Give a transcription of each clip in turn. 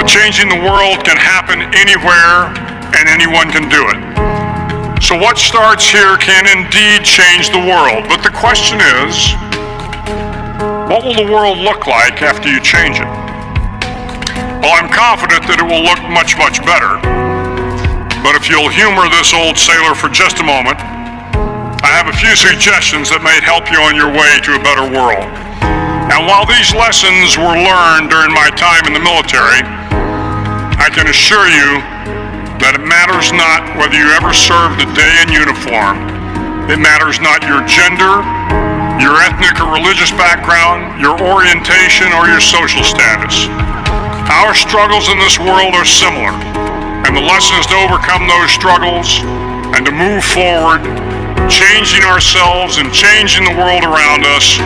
Changing the world can happen anywhere and anyone can do it. So what starts here can indeed change the world. But the question is, what will the world look like after you change it? Well, I'm confident that it will look much, much better. But if you'll humor this old sailor for just a moment, I have a few suggestions that may help you on your way to a better world. And while these lessons were learned during my time in the military, I can assure you that it matters not whether you ever served a day in uniform. It matters not your gender, your ethnic or religious background, your orientation, or your social status. Our struggles in this world are similar, and the lessons to overcome those struggles and to move forward, changing ourselves and changing the world around us,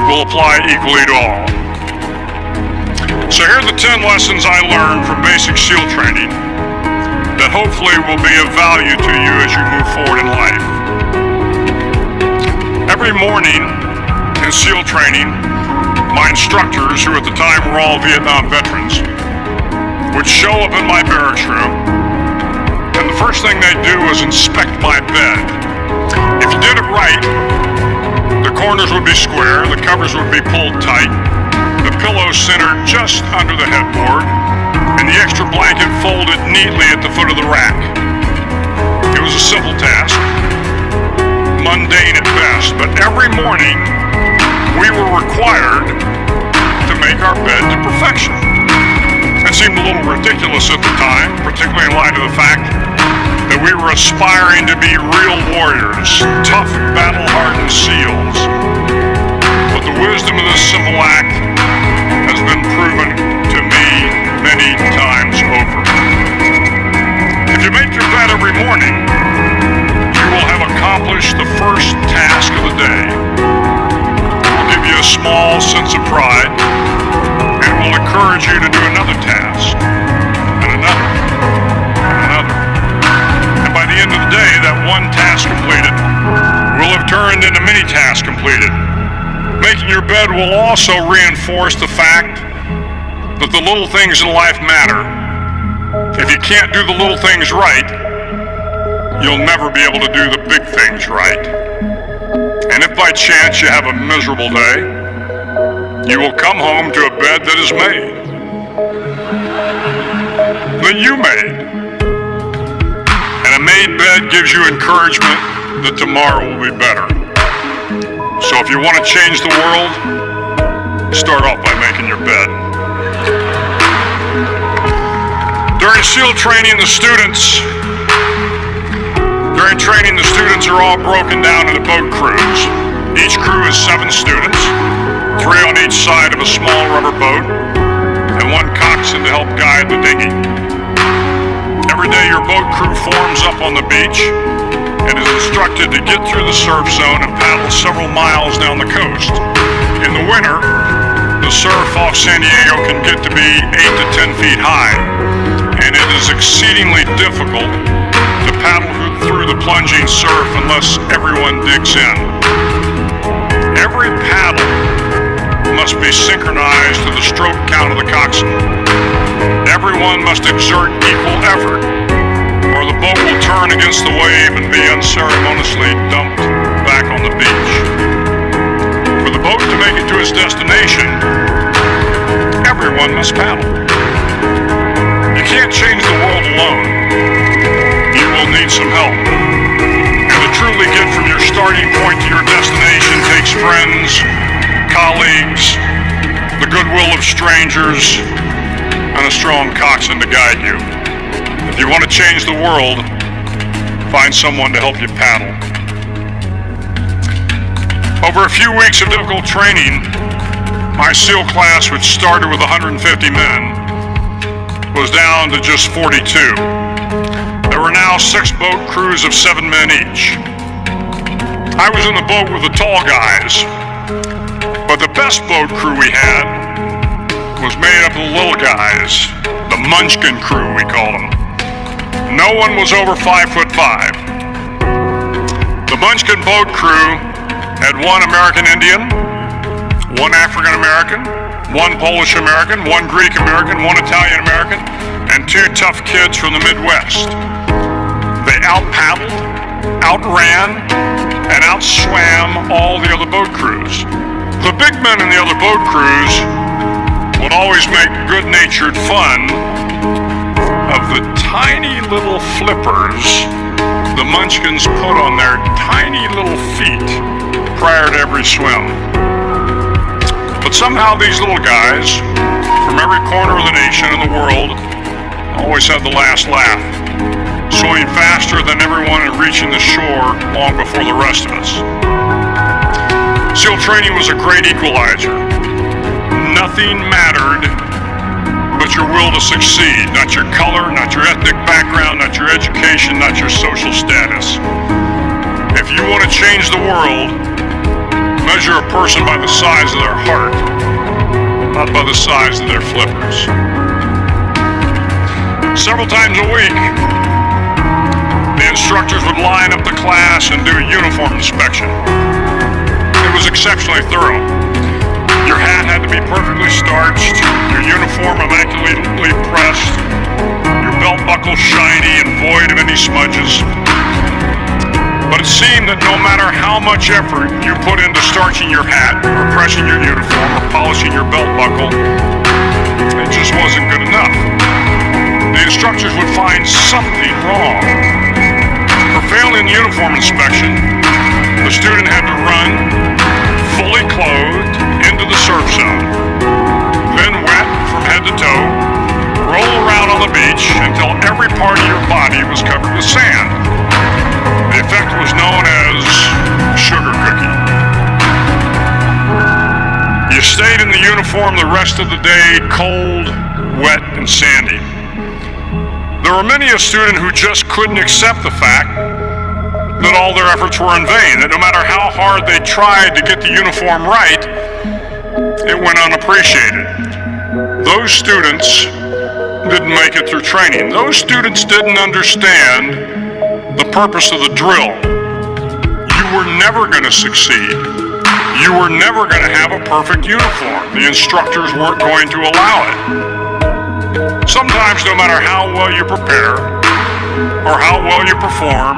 will apply equally to all. So here are the 10 lessons I learned from basic SEAL training that hopefully will be of value to you as you move forward in life. Every morning in SEAL training, my instructors, who at the time were all Vietnam veterans, would show up in my barracks room, and the first thing they'd do was inspect my bed. If you did it right, the corners would be square, the covers would be pulled tight, the pillow centered just under the headboard, and the extra blanket folded neatly at the foot of the rack. It was a simple task, mundane at best, but every morning we were required to make our bed to perfection. It seemed a little ridiculous at the time, particularly in light of the fact that we were aspiring to be real warriors, tough, battle-hardened SEALs. But the wisdom of this simple act has been proven to me many times over. If you make your bed every morning, you will have accomplished the first task of the day. It will give you a small sense of pride, and it will encourage you to do another task, and another, and another. And by the end of the day, that one task completed will have turned into many tasks completed. Making your bed will also reinforce the fact that the little things in life matter. If you can't do the little things right, you'll never be able to do the big things right. And if by chance you have a miserable day, you will come home to a bed that is made, that you made. And a made bed gives you encouragement that tomorrow will be better. So if you want to change the world, start off by making your bed. During SEAL training, the students are all broken down into boat crews. Each crew is 7 students, 3 on each side of a small rubber boat, and 1 coxswain to help guide the dinghy. Every day your boat crew forms up on the beach and is instructed to get through the surf zone and paddle several miles down the coast. In the winter, the surf off San Diego can get to be 8 to 10 feet high, and it is exceedingly difficult to paddle through the plunging surf unless everyone digs in. Every paddle must be synchronized to the stroke count of the coxswain. Everyone must exert equal effort, or the boat will turn against the wave and be unceremoniously dumped back on the beach. For the boat to make it to its destination, everyone must paddle. You can't change the world alone. You will need some help. And to truly get from your starting point to your destination takes friends, colleagues, the goodwill of strangers, and a strong coxswain to guide you. If you want to change the world, find someone to help you paddle. Over a few weeks of difficult training, my SEAL class, which started with 150 men, was down to just 42. There were now 6 boat crews of 7 men each. I was in the boat with the tall guys, but the best boat crew we had was made up of the little guys, the Munchkin crew we called them. No one was over 5'5". The Munchkin boat crew had 1 American Indian, 1 African American, one Polish American, one Greek American, one Italian American, and two tough kids from the Midwest. They out-paddled, outran, and outswam all the other boat crews. The big men in the other boat crews would always make good-natured fun of the tiny little flippers the Munchkins put on their tiny little feet prior to every swim. But somehow these little guys from every corner of the nation and the world always had the last laugh, swimming faster than everyone and reaching the shore long before the rest of us. SEAL training was a great equalizer. Nothing mattered but your will to succeed, not your color, not your ethnic background, not your education, not your social status. If you want to change the world, measure a person by the size of their heart, not by the size of their flippers. Several times a week, the instructors would line up the class and do a uniform inspection. It was exceptionally thorough. Your hat had to be perfectly starched, your uniform immaculately pressed, your belt buckle shiny and void of any smudges. But it seemed that no matter how much effort you put into starching your hat, or pressing your uniform, or polishing your belt buckle, it just wasn't good enough. The instructors would find something wrong. For failing the uniform inspection, the student had to run, fully clothed, into the surf zone, then wet from head to toe, roll around on the beach until every part of your body was covered with sand. The effect was known as sugar cookie. You stayed in the uniform the rest of the day, cold, wet, and sandy. There were many a student who just couldn't accept the fact that all their efforts were in vain, that no matter how hard they tried to get the uniform right, it went unappreciated. Those students didn't make it through training. Those students didn't understand the purpose of the drill. You were never going to succeed. You were never going to have a perfect uniform. The instructors weren't going to allow it. Sometimes, no matter how well you prepare or how well you perform,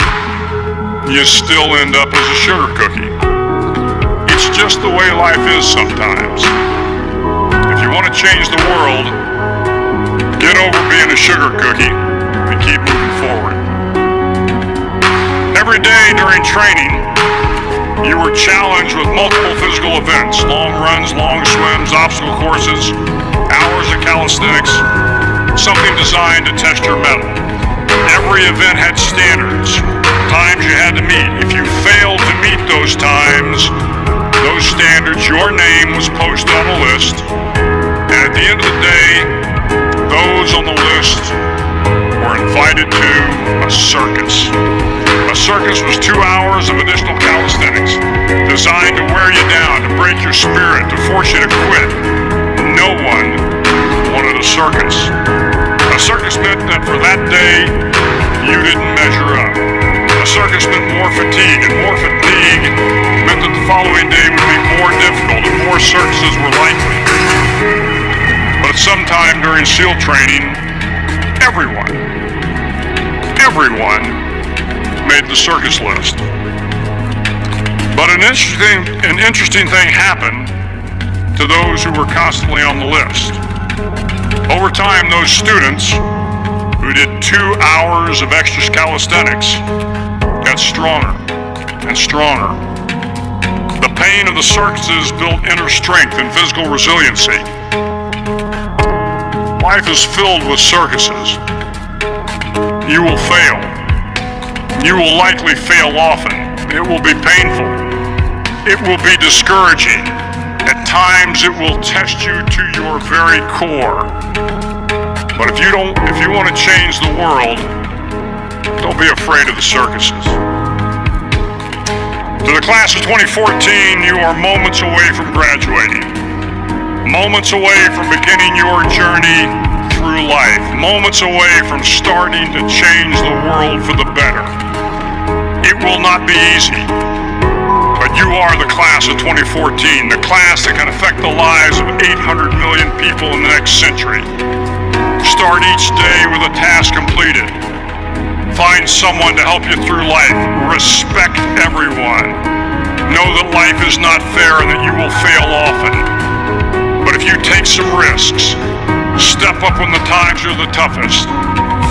you still end up as a sugar cookie. It's just the way life is sometimes. If you want to change the world, get over being a sugar cookie and keep moving forward. Every day during training, you were challenged with multiple physical events: long runs, long swims, obstacle courses, hours of calisthenics, something designed to test your mettle. Every event had standards, times you had to meet. If you failed to meet those times, those standards, your name was posted on a list, and at the end of the day, those on the list were invited to a circus. A circus was 2 hours of additional calisthenics, designed to wear you down, to break your spirit, to force you to quit. No one wanted a circus. A circus meant that for that day, you didn't measure up. A circus meant more fatigue, and more fatigue meant that the following day would be more difficult and more circuses were likely. But at some time during SEAL training, everyone made the circus list. But an interesting thing happened to those who were constantly on the list. Over time, those students who did 2 hours of extra calisthenics got stronger and stronger. The pain of the circuses built inner strength and physical resiliency. Life is filled with circuses. You will fail. You will likely fail often. It will be painful. It will be discouraging. At times it will test you to your very core. But if you want to change the world, don't be afraid of the circuses. To the class of 2014, you are moments away from graduating. Moments away from beginning your journey through life. Moments away from starting to change the world for the better. It will not be easy, but But you are the class of 2014, the class that can affect the lives of 800 million people in the next century. Start each day with a task completed. Find someone to help you through life. Respect everyone. Know that life is not fair and that you will fail often. But if you take some risks, step up when the times are the toughest,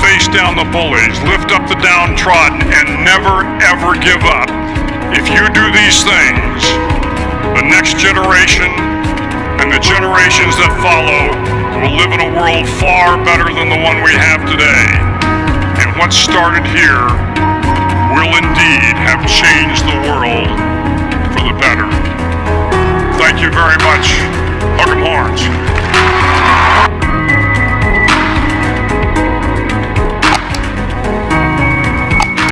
face down the bullies, lift up the downtrodden, and never ever give up. If you do these things, the next generation and the generations that follow will live in a world far better than the one we have today. And what started here will indeed have changed the world.